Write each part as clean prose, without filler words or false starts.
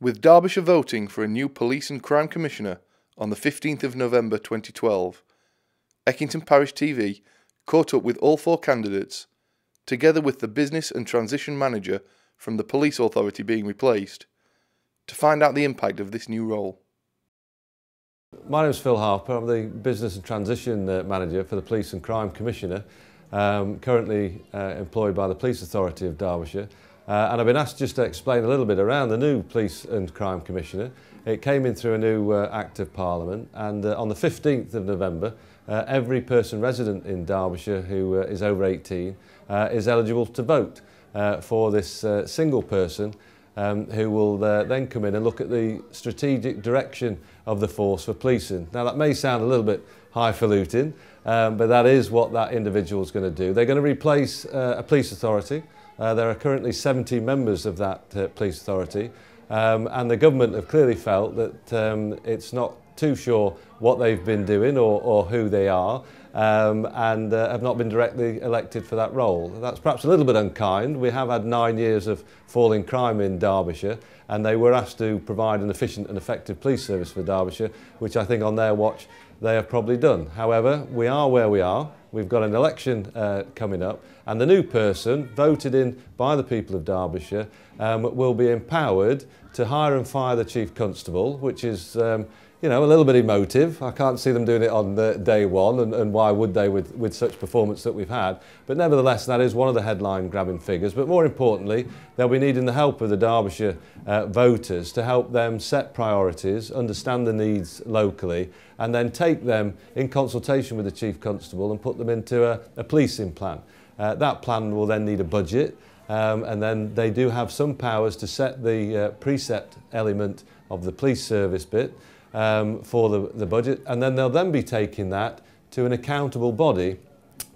With Derbyshire voting for a new Police and Crime Commissioner on the 15th of November 2012, Eckington Parish TV caught up with all four candidates, together with the Business and Transition Manager from the Police Authority being replaced, to find out the impact of this new role. My name is Phil Harper. I'm the Business and Transition Manager for the Police and Crime Commissioner, currently employed by the Police Authority of Derbyshire. And I've been asked just to explain a little bit around the new Police and Crime Commissioner. It came in through a new Act of Parliament, and on the 15th of November, every person resident in Derbyshire who is over 18 is eligible to vote for this single person who will then come in and look at the strategic direction of the force for policing. Now that may sound a little bit highfalutin, but that is what that individual is going to do. They're going to replace a police authority. There are currently 70 members of that police authority, and the government have clearly felt that it's not too sure what they've been doing or who they are, and have not been directly elected for that role. That's perhaps a little bit unkind. We have had 9 years of falling crime in Derbyshire, and they were asked to provide an efficient and effective police service for Derbyshire, which I think on their watch they have probably done. However, we are where we are. We've got an election coming up, and the new person, voted in by the people of Derbyshire, will be empowered to hire and fire the Chief Constable, which is you know, a little bit emotive. I can't see them doing it on day one, and why would they with such performance that we've had. But nevertheless, that is one of the headline grabbing figures. But more importantly, they'll be needing the help of the Derbyshire voters to help them set priorities, understand the needs locally, and then take them in consultation with the Chief Constable and put them into a policing plan. That plan will then need a budget, and then they do have some powers to set the precept element of the police service bit for the budget, and then they'll then be taking that to an accountable body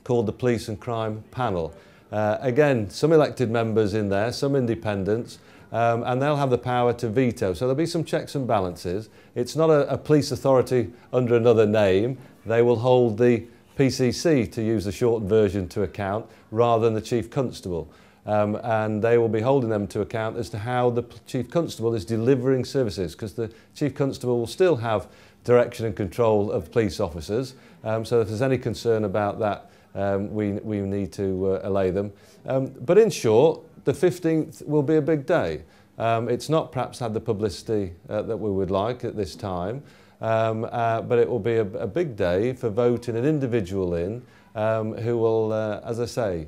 called the Police and Crime Panel. Again, some elected members in there, some independents, and they'll have the power to veto. So there'll be some checks and balances. It's not a police authority under another name. They will hold the PCC, to use the short version, to account rather than the Chief Constable. And they will be holding them to account as to how the Chief Constable is delivering services, because the Chief Constable will still have direction and control of police officers. So if there's any concern about that, we need to allay them. But in short, the 15th will be a big day. It's not perhaps had the publicity that we would like at this time, but it will be a big day for voting an individual in who will, as I say,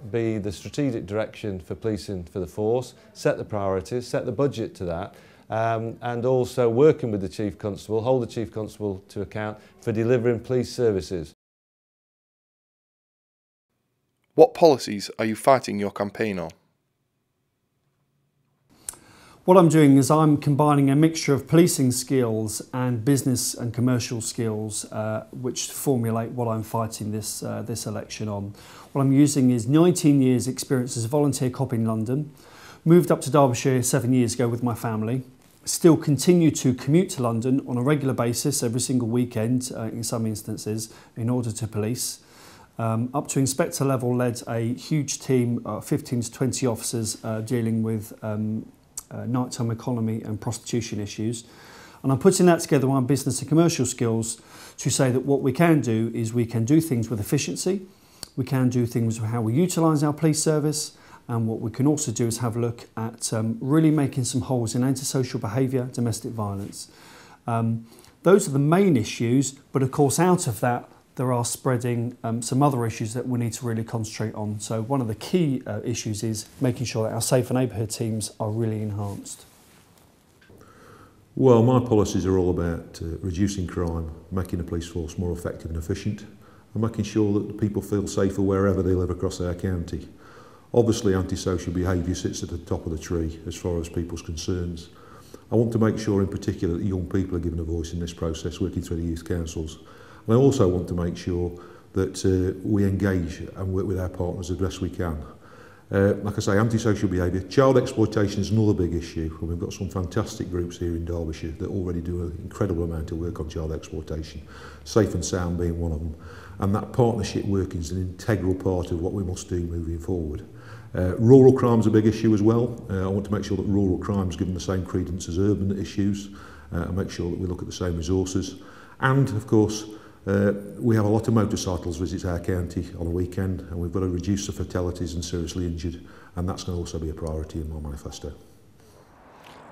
be the strategic direction for policing for the force, set the priorities, set the budget to that, and also working with the Chief Constable, hold the Chief Constable to account for delivering police services. What policies are you fighting your campaign on? What I'm doing is I'm combining a mixture of policing skills and business and commercial skills, which formulate what I'm fighting this election on. What I'm using is 19 years experience as a volunteer cop in London, moved up to Derbyshire 7 years ago with my family, still continue to commute to London on a regular basis every single weekend in some instances in order to police. Up to inspector level, led a huge team of 15 to 20 officers dealing with nighttime economy and prostitution issues. And I'm putting that together with my business and commercial skills to say that what we can do is we can do things with efficiency, we can do things with how we utilise our police service, and what we can also do is have a look at really making some holes in antisocial behaviour, domestic violence. Those are the main issues, but of course out of that there are spreading some other issues that we need to really concentrate on. So one of the key issues is making sure that our safer neighbourhood teams are really enhanced. Well, my policies are all about reducing crime, making the police force more effective and efficient, and making sure that people feel safer wherever they live across our county. Obviously, antisocial behaviour sits at the top of the tree as far as people's concerns. I want to make sure in particular that young people are given a voice in this process, working through the youth councils. And I also want to make sure that we engage and work with our partners as best we can. Like I say, antisocial behaviour. Child exploitation is another big issue. We've got some fantastic groups here in Derbyshire that already do an incredible amount of work on child exploitation, Safe and Sound being one of them. And that partnership working is an integral part of what we must do moving forward. Rural crime's a big issue as well. I want to make sure that rural crime's given the same credence as urban issues, and make sure that we look at the same resources. And of course, we have a lot of motorcycles visit our county on a weekend, and we've got to reduce the fatalities and seriously injured, and that's going to also be a priority in my manifesto.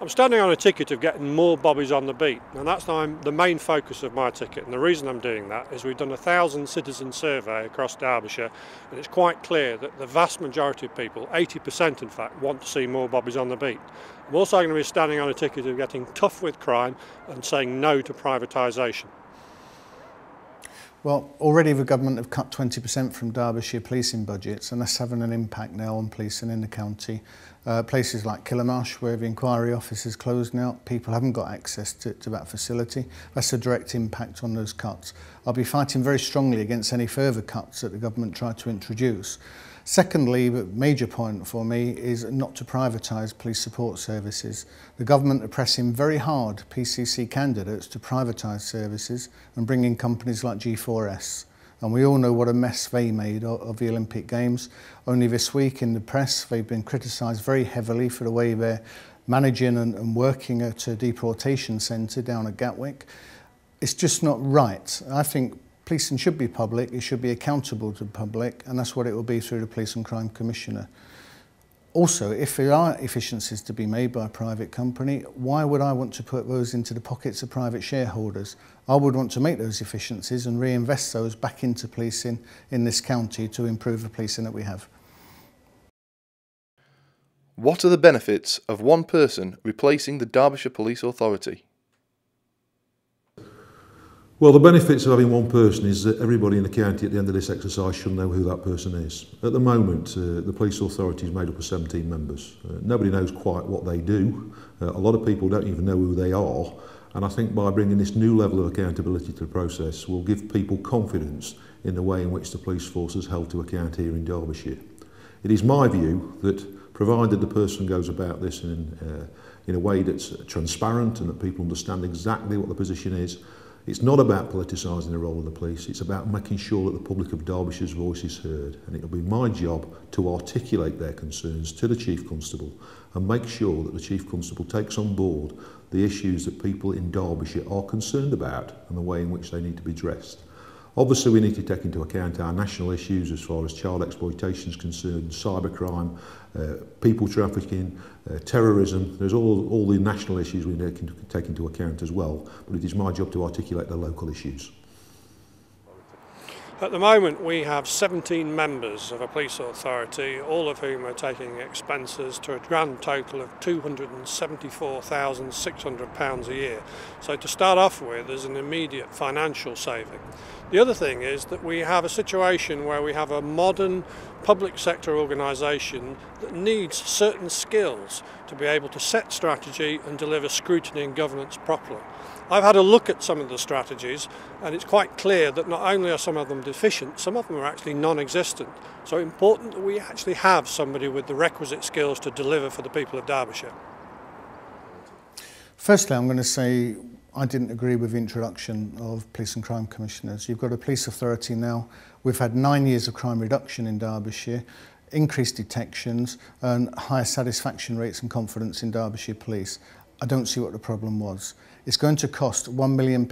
I'm standing on a ticket of getting more bobbies on the beat, and that's the main focus of my ticket. And the reason I'm doing that is we've done a 1,000 citizen survey across Derbyshire, and it's quite clear that the vast majority of people, 80% in fact, want to see more bobbies on the beat. I'm also going to be standing on a ticket of getting tough with crime and saying no to privatisation. Well, already the government have cut 20% from Derbyshire policing budgets, and that's having an impact now on policing in the county. Places like Kilmarsh, where the inquiry office is closed now, people haven't got access to that facility. That's a direct impact on those cuts. I'll be fighting very strongly against any further cuts that the government tried to introduce. Secondly, the major point for me is not to privatise police support services. The government are pressing very hard PCC candidates to privatise services and bring in companies like G4S. And we all know what a mess they made of the Olympic Games. Only this week in the press, they've been criticised very heavily for the way they're managing and working at a deportation centre down at Gatwick. It's just not right. I think policing should be public, it should be accountable to the public, and that's what it will be through the Police and Crime Commissioner. Also, if there are efficiencies to be made by a private company, why would I want to put those into the pockets of private shareholders? I would want to make those efficiencies and reinvest those back into policing in this county to improve the policing that we have. What are the benefits of one person replacing the Derbyshire Police Authority? Well, the benefits of having one person is that everybody in the county at the end of this exercise should know who that person is. At the moment, the police authority is made up of 17 members. Nobody knows quite what they do. A lot of people don't even know who they are. And I think by bringing this new level of accountability to the process will give people confidence in the way in which the police force is held to account here in Derbyshire. It is my view that provided the person goes about this in a way that's transparent and that people understand exactly what the position is, it's not about politicising the role of the police, it's about making sure that the public of Derbyshire's voice is heard, and it'll be my job to articulate their concerns to the Chief Constable and make sure that the Chief Constable takes on board the issues that people in Derbyshire are concerned about and the way in which they need to be addressed. Obviously, we need to take into account our national issues as far as child exploitation is concerned, cybercrime, people trafficking, terrorism. There's all the national issues we need to take into account as well, but it is my job to articulate the local issues. At the moment we have 17 members of a police authority, all of whom are taking expenses to a grand total of £274,600 a year. So to start off with, there's an immediate financial saving. The other thing is that we have a situation where we have a modern public sector organisation that needs certain skills to be able to set strategy and deliver scrutiny and governance properly. I've had a look at some of the strategies, and it's quite clear that not only are some of them deficient, some of them are actually non-existent. So it's important that we actually have somebody with the requisite skills to deliver for the people of Derbyshire. Firstly, I'm going to say I didn't agree with the introduction of police and crime commissioners. You've got a police authority now. We've had 9 years of crime reduction in Derbyshire, increased detections and higher satisfaction rates and confidence in Derbyshire police. I don't see what the problem was. It's going to cost £1 million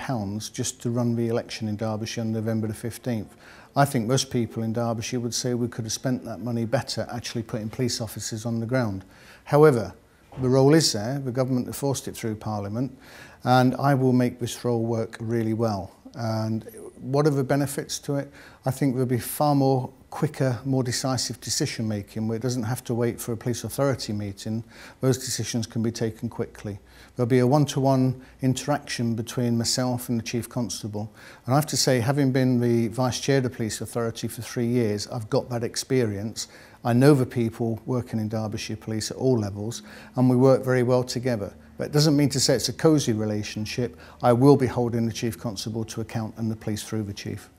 just to run the election in Derbyshire on November the 15th. I think most people in Derbyshire would say we could have spent that money better actually putting police officers on the ground. However, the role is there, the government have forced it through Parliament, and I will make this role work really well. And what are the benefits to it? I think there'll be far more quicker, more decisive decision making where it doesn't have to wait for a police authority meeting. Those decisions can be taken quickly. There'll be a one-to-one interaction between myself and the Chief Constable. And I have to say, having been the Vice Chair of the Police Authority for 3 years, I've got that experience. I know the people working in Derbyshire Police at all levels, and we work very well together. But it doesn't mean to say it's a cosy relationship. I will be holding the Chief Constable to account and the police through the Chief.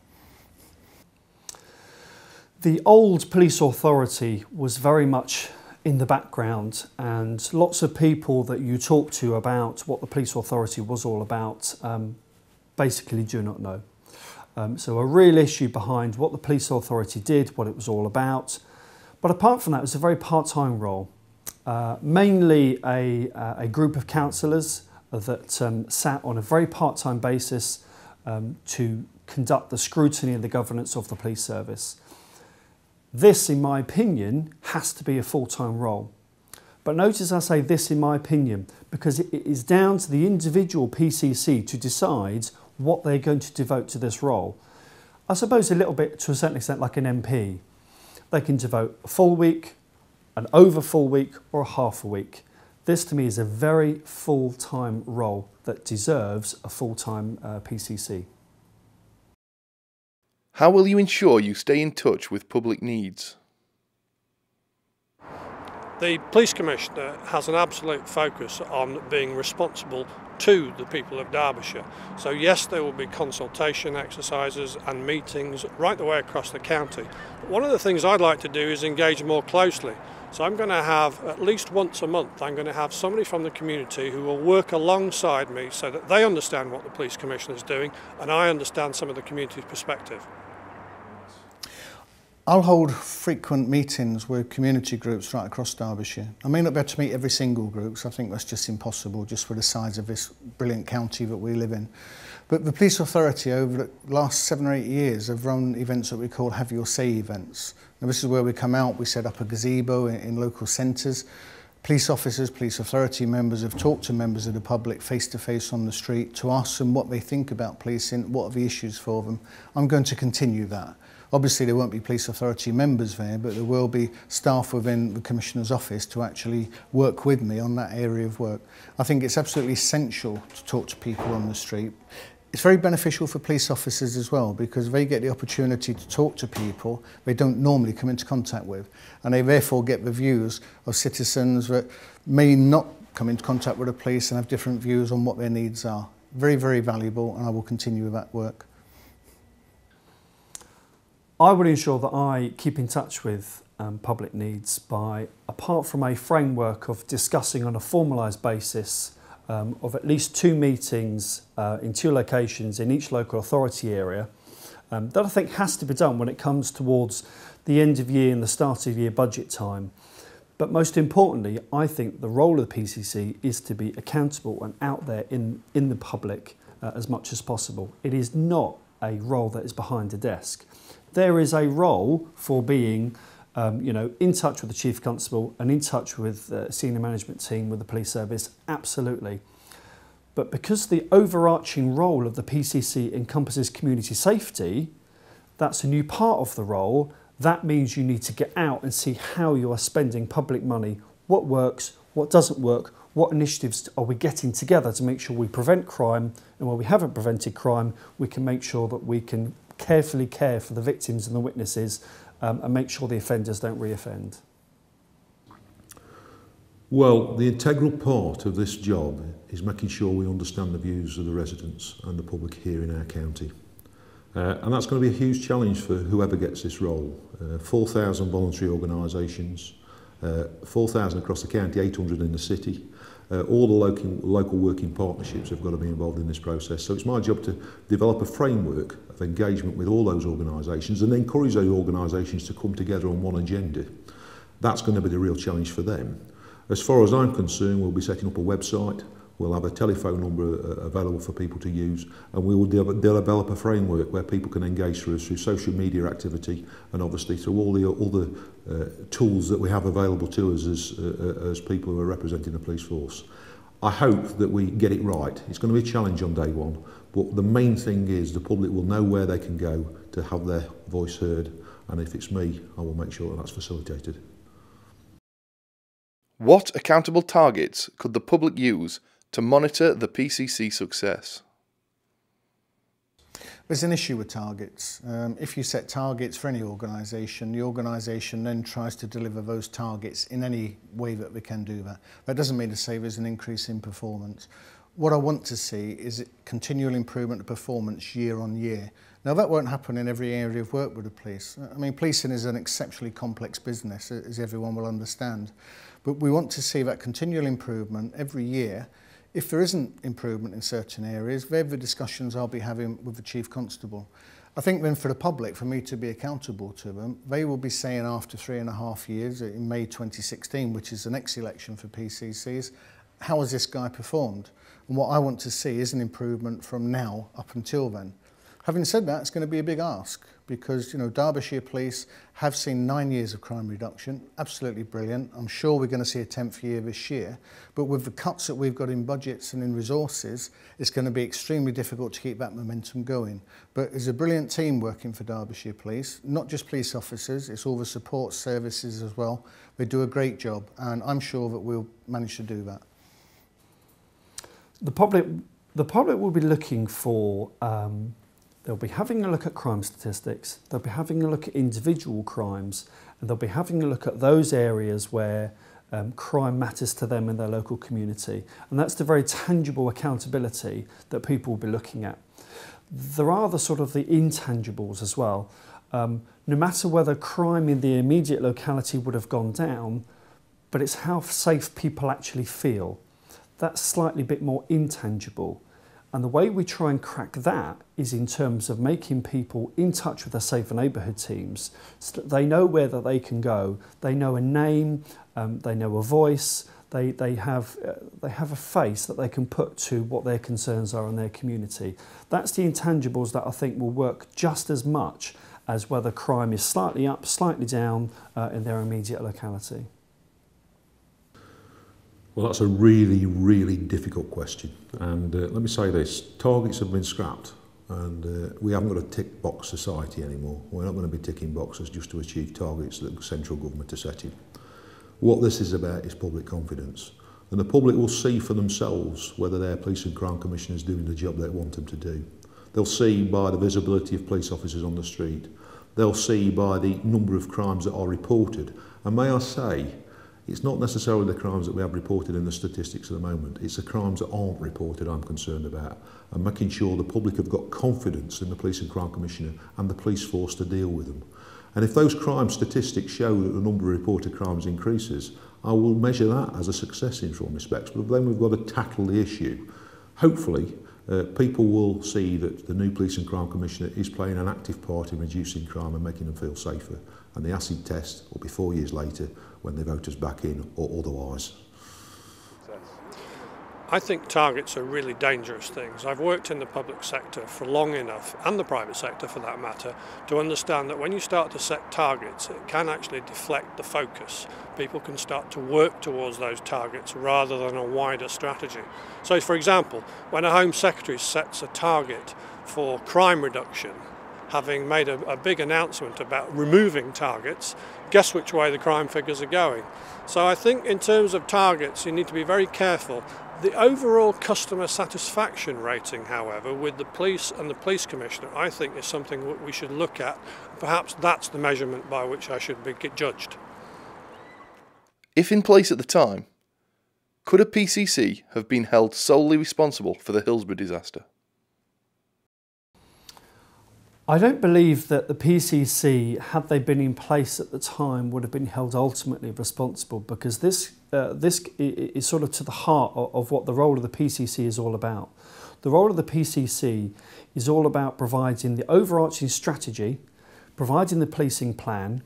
The old police authority was very much in the background, and lots of people that you talk to about what the police authority was all about basically do not know. So a real issue behind what the police authority did, what it was all about, But apart from that, it's a very part-time role. Mainly a group of councillors that sat on a very part-time basis to conduct the scrutiny and the governance of the police service. This, in my opinion, has to be a full-time role. But notice I say this in my opinion, because it is down to the individual PCC to decide what they're going to devote to this role. I suppose a little bit, to a certain extent, like an MP. They can devote a full week, an over full week, or a half a week. This to me is a very full-time role that deserves a full-time PCC. How will you ensure you stay in touch with public needs? The Police Commissioner has an absolute focus on being responsible to the people of Derbyshire. So yes, there will be consultation exercises and meetings right the way across the county. But one of the things I'd like to do is engage more closely. So I'm going to have, at least once a month, I'm going to have somebody from the community who will work alongside me so that they understand what the Police Commissioner is doing and I understand some of the community's perspective. I'll hold frequent meetings with community groups right across Derbyshire. I may not be able to meet every single group, because I think that's just impossible, just for the size of this brilliant county that we live in. But the police authority over the last 7 or 8 years have run events that we call Have Your Say events. Now this is where we come out, we set up a gazebo in local centres. Police officers, police authority members have talked to members of the public face to face on the street to ask them what they think about policing, what are the issues for them. I'm going to continue that. Obviously there won't be police authority members there, but there will be staff within the Commissioner's office to actually work with me on that area of work. I think it's absolutely essential to talk to people on the street. It's very beneficial for police officers as well, because they get the opportunity to talk to people they don't normally come into contact with, and they therefore get the views of citizens that may not come into contact with the police and have different views on what their needs are. Very, very valuable, and I will continue with that work. I would ensure that I keep in touch with public needs by, apart from a framework of discussing on a formalised basis of at least 2 meetings in 2 locations in each local authority area, that I think has to be done when it comes towards the end of year and the start of year budget time. But most importantly, I think the role of the PCC is to be accountable and out there in the public as much as possible. It is not a role that is behind a desk. There is a role for being in touch with the Chief Constable and in touch with the senior management team with the police service, absolutely. But because the overarching role of the PCC encompasses community safety, that's a new part of the role. That means you need to get out and see how you are spending public money, what works, what doesn't work, what initiatives are we getting together to make sure we prevent crime, and where we haven't prevented crime, we can make sure that we can carefully care for the victims and the witnesses and make sure the offenders don't re-offend. Well, the integral part of this job is making sure we understand the views of the residents and the public here in our county. And that's going to be a huge challenge for whoever gets this role. 4,000 voluntary organisations, 4,000 across the county, 800 in the city. All the local working partnerships have got to be involved in this process. So it's my job to develop a framework of engagement with all those organisations and encourage those organisations to come together on one agenda. That's going to be the real challenge for them. As far as I'm concerned, we'll be setting up a website, we'll have a telephone number available for people to use, and we will develop a framework where people can engage through social media activity and obviously through all the tools that we have available to us as people who are representing the police force. I hope that we get it right. It's going to be a challenge on day one, but the main thing is the public will know where they can go to have their voice heard, and if it's me, I will make sure that that's facilitated. What accountable targets could the public use to monitor the PCC success? There's an issue with targets. If you set targets for any organisation, the organisation then tries to deliver those targets in any way that we can do that. That doesn't mean to say there's an increase in performance. What I want to see is continual improvement of performance year on year. Now that won't happen in every area of work with the police. I mean, policing is an exceptionally complex business, as everyone will understand. But we want to see that continual improvement every year. If there isn't improvement in certain areas, they're the discussions I'll be having with the Chief Constable. I think then for the public, for me to be accountable to them, they will be saying after 3.5 years, in May 2016, which is the next election for PCCs, how has this guy performed? And what I want to see is an improvement from now up until then. Having said that, it's going to be a big ask because, you know, Derbyshire Police have seen 9 years of crime reduction, absolutely brilliant. I'm sure we're going to see a 10th year this year, but with the cuts that we've got in budgets and in resources, it's going to be extremely difficult to keep that momentum going. But there's a brilliant team working for Derbyshire Police, not just police officers, it's all the support services as well. They do a great job, and I'm sure that we'll manage to do that. The public will be looking for they'll be having a look at crime statistics, they'll be having a look at individual crimes, and they'll be having a look at those areas where crime matters to them in their local community. And that's the very tangible accountability that people will be looking at. There are the sort of the intangibles as well. No matter whether crime in the immediate locality would have gone down, but it's how safe people actually feel. That's slightly bit more intangible. And the way we try and crack that is in terms of making people in touch with their safer neighbourhood teams so that they know where that they can go. They know a name, they know a voice, they have a face that they can put to what their concerns are in their community. That's the intangibles that I think will work just as much as whether crime is slightly up, slightly down in their immediate locality. Well, that's a really, really difficult question. And let me say this, targets have been scrapped and we haven't got a tick box society anymore. We're not going to be ticking boxes just to achieve targets that the central government is setting. What this is about is public confidence. And the public will see for themselves whether their police and crime commissioners are doing the job they want them to do. They'll see by the visibility of police officers on the street. They'll see by the number of crimes that are reported. And may I say, it's not necessarily the crimes that we have reported in the statistics at the moment, it's the crimes that aren't reported I'm concerned about, and making sure the public have got confidence in the Police and Crime Commissioner and the police force to deal with them. And if those crime statistics show that the number of reported crimes increases, I will measure that as a success in some respects, but then we've got to tackle the issue. Hopefully, people will see that the new Police and Crime Commissioner is playing an active part in reducing crime and making them feel safer. And the acid test will be 4 years later when they vote us back in or otherwise. I think targets are really dangerous things. I've worked in the public sector for long enough, and the private sector for that matter, to understand that when you start to set targets, it can actually deflect the focus. People can start to work towards those targets rather than a wider strategy. So, for example, when a Home Secretary sets a target for crime reduction, having made a big announcement about removing targets, guess which way the crime figures are going. So I think in terms of targets, you need to be very careful. The overall customer satisfaction rating, however, with the police and the police commissioner, I think is something that we should look at. Perhaps that's the measurement by which I should be judged. If in place at the time, could a PCC have been held solely responsible for the Hillsborough disaster? I don't believe that the PCC, had they been in place at the time, would have been held ultimately responsible, because this is sort of to the heart of what the role of the PCC is all about. The role of the PCC is all about providing the overarching strategy, providing the policing plan,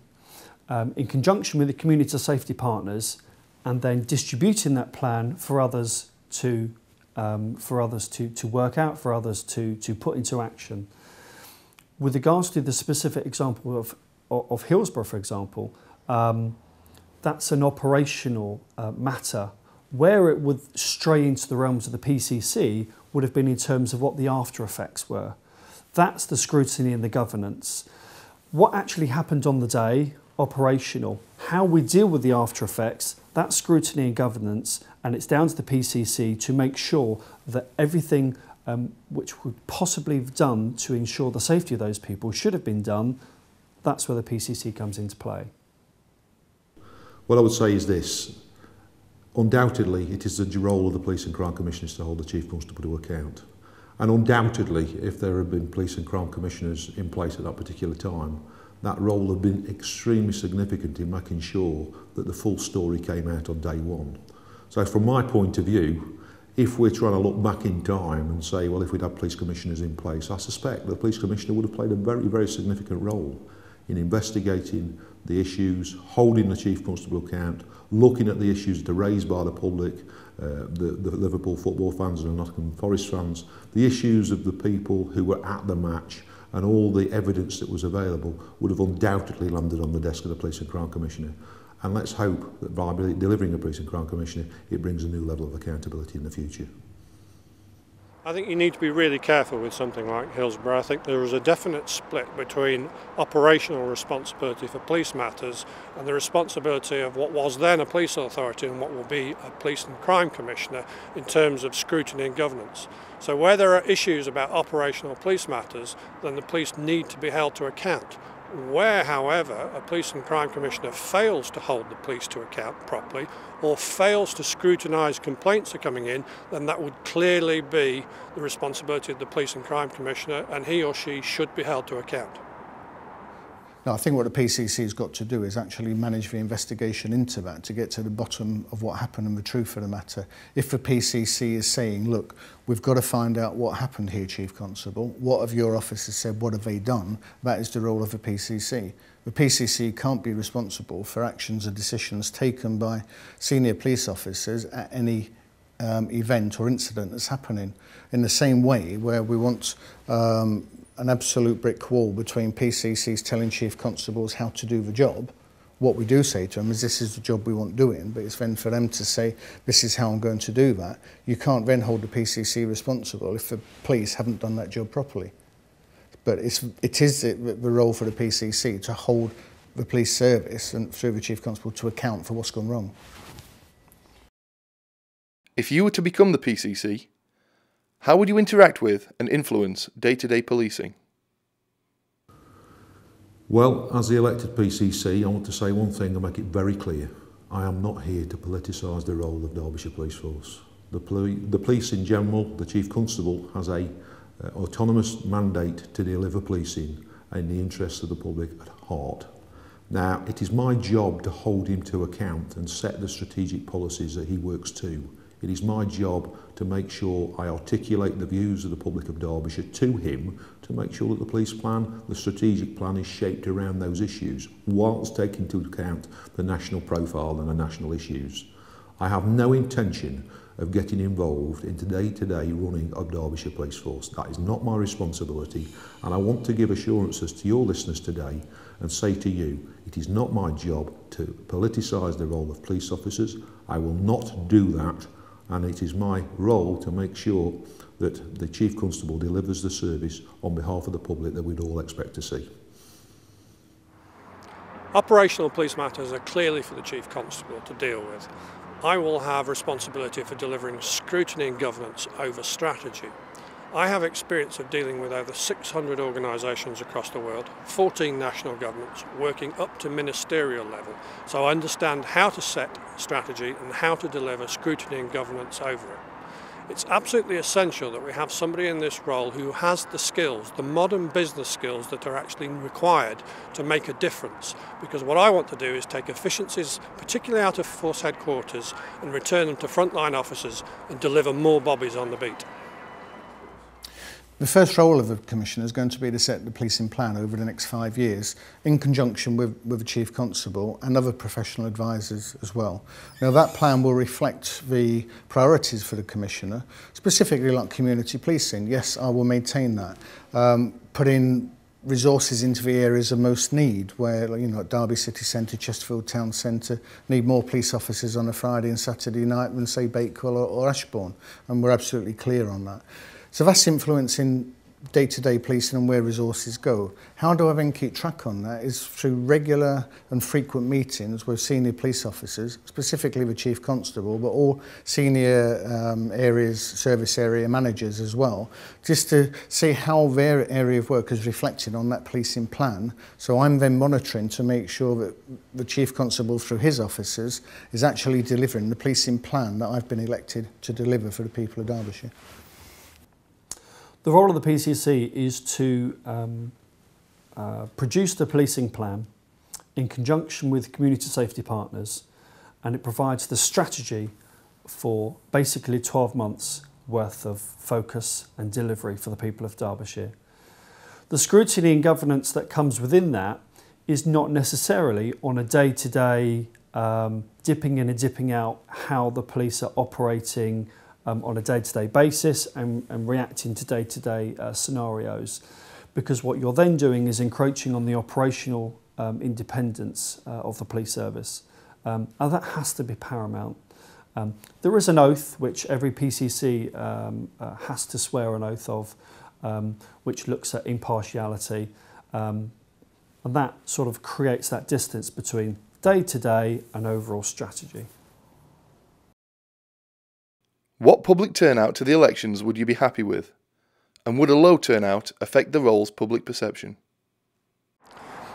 in conjunction with the community safety partners, and then distributing that plan for others to work out, for others to put into action. With regards to the specific example of Hillsborough, for example, that's an operational matter. Where it would stray into the realms of the PCC would have been in terms of what the after effects were. That's the scrutiny and the governance. What actually happened on the day, operational. How we deal with the after effects, that's scrutiny and governance, and it's down to the PCC to make sure that everything which would possibly have done to ensure the safety of those people should have been done. That's where the PCC comes into play. What I would say is this. Undoubtedly, it is the role of the Police and Crime Commissioners to hold the Chief Constable to account. And undoubtedly, if there had been Police and Crime Commissioners in place at that particular time, that role would have been extremely significant in making sure that the full story came out on day one. So from my point of view, If we're trying to look back in time and say, well, if we'd had police commissioners in place, I suspect the police commissioner would have played a very, very significant role in investigating the issues, holding the Chief Constable account, looking at the issues that are raised by the public, the Liverpool football fans and the Nottingham Forest fans, the issues of the people who were at the match, and all the evidence that was available would have undoubtedly landed on the desk of the Police and Crime Commissioner. And let's hope that by delivering a Police and Crime Commissioner, it brings a new level of accountability in the future. I think you need to be really careful with something like Hillsborough. I think there is a definite split between operational responsibility for police matters and the responsibility of what was then a police authority and what will be a Police and Crime Commissioner in terms of scrutiny and governance. So where there are issues about operational police matters, then the police need to be held to account. Where, however, a Police and Crime Commissioner fails to hold the police to account properly or fails to scrutinise complaints that are coming in, then that would clearly be the responsibility of the Police and Crime Commissioner, and he or she should be held to account. No, I think what the PCC's got to do is actually manage the investigation into that to get to the bottom of what happened and the truth of the matter. If the PCC is saying, look, we've got to find out what happened here, Chief Constable, what have your officers said, what have they done, that is the role of the PCC. The PCC can't be responsible for actions or decisions taken by senior police officers at any event or incident that's happening. In the same way where we want an absolute brick wall between PCCs telling Chief Constables how to do the job. What we do say to them is this is the job we want doing, but it's then for them to say this is how I'm going to do that. You can't then hold the PCC responsible if the police haven't done that job properly. But it is the role for the PCC to hold the police service and through the Chief Constable to account for what's gone wrong. If you were to become the PCC, how would you interact with and influence day-to-day policing? Well, as the elected PCC, I want to say one thing and make it very clear. I am not here to politicise the role of Derbyshire Police Force. The police in general, the Chief Constable, has a autonomous mandate to deliver policing in the interests of the public at heart. Now, it is my job to hold him to account and set the strategic policies that he works to. It is my job to make sure I articulate the views of the public of Derbyshire to him to make sure that the police plan, the strategic plan is shaped around those issues whilst taking into account the national profile and the national issues. I have no intention of getting involved in the day-to-day running of Derbyshire Police Force. That is not my responsibility, and I want to give assurances to your listeners today and say to you, it is not my job to politicise the role of police officers. I will not do that. And it is my role to make sure that the Chief Constable delivers the service on behalf of the public that we'd all expect to see. Operational police matters are clearly for the Chief Constable to deal with. I will have responsibility for delivering scrutiny and governance over strategy. I have experience of dealing with over 600 organisations across the world, 14 national governments, working up to ministerial level, so I understand how to set strategy and how to deliver scrutiny and governance over it. It's absolutely essential that we have somebody in this role who has the skills, the modern business skills that are actually required to make a difference, because what I want to do is take efficiencies, particularly out of force headquarters, and return them to frontline officers and deliver more bobbies on the beat. The first role of the Commissioner is going to be to set the policing plan over the next 5 years in conjunction with the Chief Constable and other professional advisors as well. Now that plan will reflect the priorities for the Commissioner, specifically like community policing. Yes, I will maintain that. Put in resources into the areas of most need, where, you know, at Derby City Centre, Chesterfield Town Centre, need more police officers on a Friday and Saturday night than, say, Bakewell or Ashbourne, and we're absolutely clear on that. So that's influencing day-to-day policing and where resources go. How do I then keep track on that is through regular and frequent meetings with senior police officers, specifically the Chief Constable, but all senior areas, service area managers as well, just to see how their area of work is reflected on that policing plan. So I'm then monitoring to make sure that the Chief Constable through his officers is actually delivering the policing plan that I've been elected to deliver for the people of Derbyshire. The role of the PCC is to produce the policing plan in conjunction with community safety partners, and it provides the strategy for basically 12 months worth of focus and delivery for the people of Derbyshire. The scrutiny and governance that comes within that is not necessarily on a day-to-day dipping in and dipping out how the police are operating on a day-to-day basis and reacting to day-to-day scenarios, because what you're then doing is encroaching on the operational independence of the police service, and that has to be paramount. There is an oath which every PCC has to swear an oath of, which looks at impartiality, and that sort of creates that distance between day-to-day and overall strategy. What public turnout to the elections would you be happy with? And would a low turnout affect the role's public perception?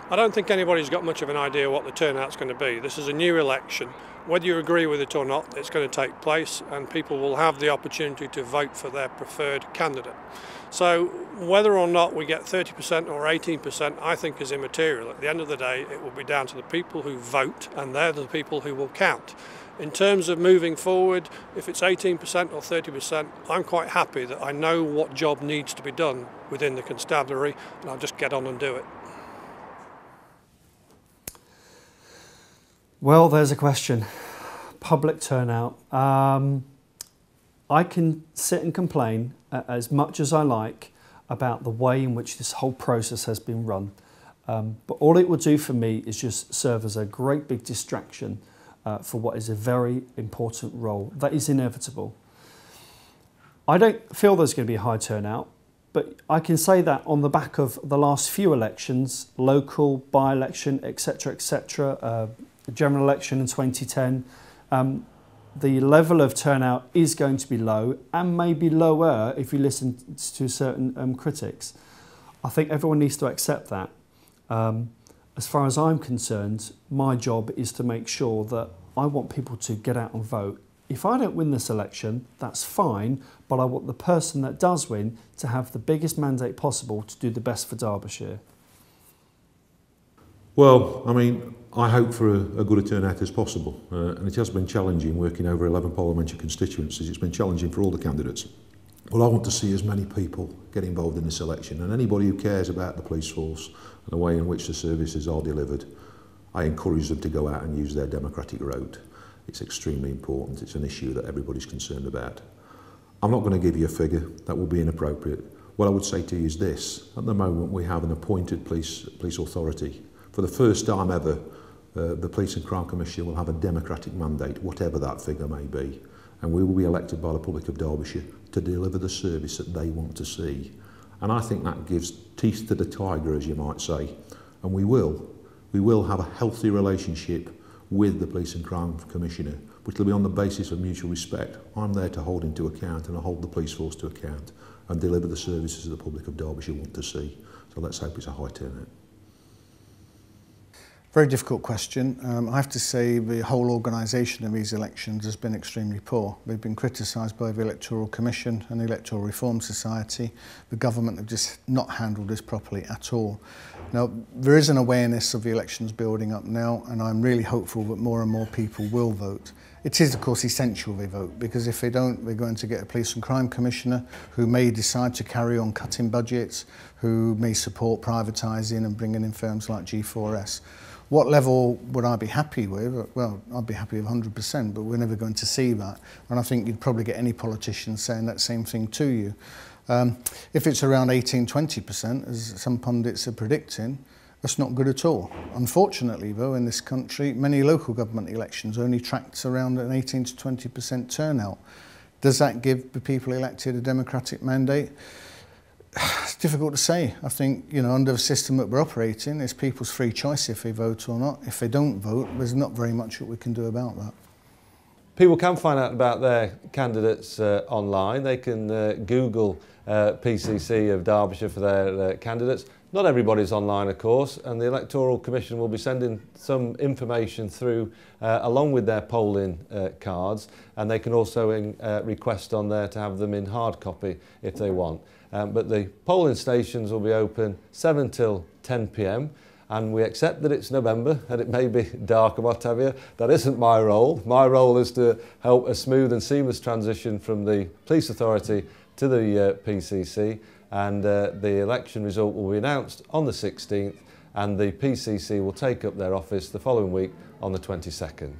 I don't think anybody's got much of an idea what the turnout's going to be. This is a new election. Whether you agree with it or not, it's going to take place and people will have the opportunity to vote for their preferred candidate. So whether or not we get 30% or 18% I think is immaterial. At the end of the day it will be down to the people who vote, and they're the people who will count. In terms of moving forward, if it's 18% or 30%, I'm quite happy that I know what job needs to be done within the constabulary and I'll just get on and do it. Well, there's a question. Public turnout. I can sit and complain as much as I like about the way in which this whole process has been run. But all it will do for me is just serve as a great big distraction for what is a very important role that is inevitable. I don't feel there's going to be a high turnout, but I can say that on the back of the last few elections, local, by-election, etc., general election in 2010, the level of turnout is going to be low and may be lower if you listen to certain critics. I think everyone needs to accept that. As far as I'm concerned, my job is to make sure that I want people to get out and vote. If I don't win this election, that's fine, but I want the person that does win to have the biggest mandate possible to do the best for Derbyshire. Well, I mean, I hope for a good a turnout as possible, and it has been challenging working over 11 parliamentary constituencies. It's been challenging for all the candidates. Well, I want to see as many people get involved in this election, and anybody who cares about the police force and the way in which the services are delivered, I encourage them to go out and use their democratic road. It's extremely important. It's an issue that everybody's concerned about. I'm not going to give you a figure. That will be inappropriate. What I would say to you is this. At the moment, we have an appointed police authority. For the first time ever, the Police and Crime Commissioner will have a democratic mandate, whatever that figure may be, and we will be elected by the public of Derbyshire to deliver the service that they want to see. And I think that gives teeth to the tiger, as you might say, and we will have a healthy relationship with the Police and Crime Commissioner, which will be on the basis of mutual respect. I'm there to hold him to account, and I hold the police force to account and deliver the services that the public of Derbyshire want to see. So let's hope it's a high turnout. Very difficult question. I have to say the whole organisation of these elections has been extremely poor. We've been criticised by the Electoral Commission and the Electoral Reform Society. The government have just not handled this properly at all. Now, there is an awareness of the elections building up now, and I'm really hopeful that more and more people will vote. It is, of course, essential they vote, because if they don't, we're going to get a Police and Crime Commissioner who may decide to carry on cutting budgets, who may support privatising and bringing in firms like G4S. What level would I be happy with? Well, I'd be happy with 100%, but we're never going to see that. And I think you'd probably get any politician saying that same thing to you. If it's around 18–20%, as some pundits are predicting, that's not good at all. Unfortunately, though, in this country, many local government elections only tracked around an 18–20% turnout. Does that give the people elected a democratic mandate? It's difficult to say. I think, you know, under the system that we're operating, it's people's free choice if they vote or not. If they don't vote, there's not very much that we can do about that. People can find out about their candidates online. They can Google PCC of Derbyshire for their candidates. Not everybody's online, of course, and the Electoral Commission will be sending some information through along with their polling cards, and they can also request on there to have them in hard copy if they want. But the polling stations will be open 7 till 10 p.m. and we accept that it's November and it may be dark and what have you. That isn't my role. My role is to help a smooth and seamless transition from the police authority to the PCC, and the election result will be announced on the 16th, and the PCC will take up their office the following week on the 22nd.